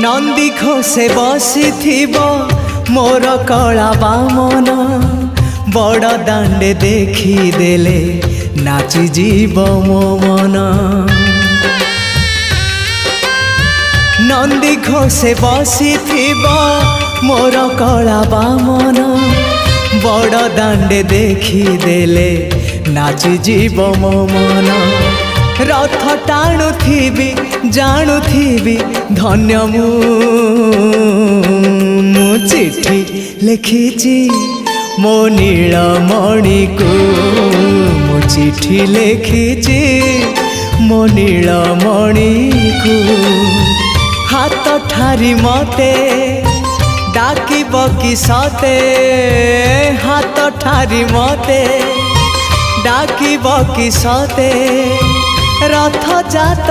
नंदी घोषे बसी मोर कला बामन बड़ दांडे देखी देले नाची जीव मो मन। नंदी घोषे बसी मोर कला बामन बड़ दांडे देखी देले नाची जीव मो मन। रथ टाणुथिबी जाणुथिबी धन्य मु चिट्ठी लिखिची मो नीलमणि को मु चिट्ठी लिखिची मो नीलमणि को। हाथ ठारी मते डाकिब कि सते हाथ ठारी मते डाकिब कि सते रथ जात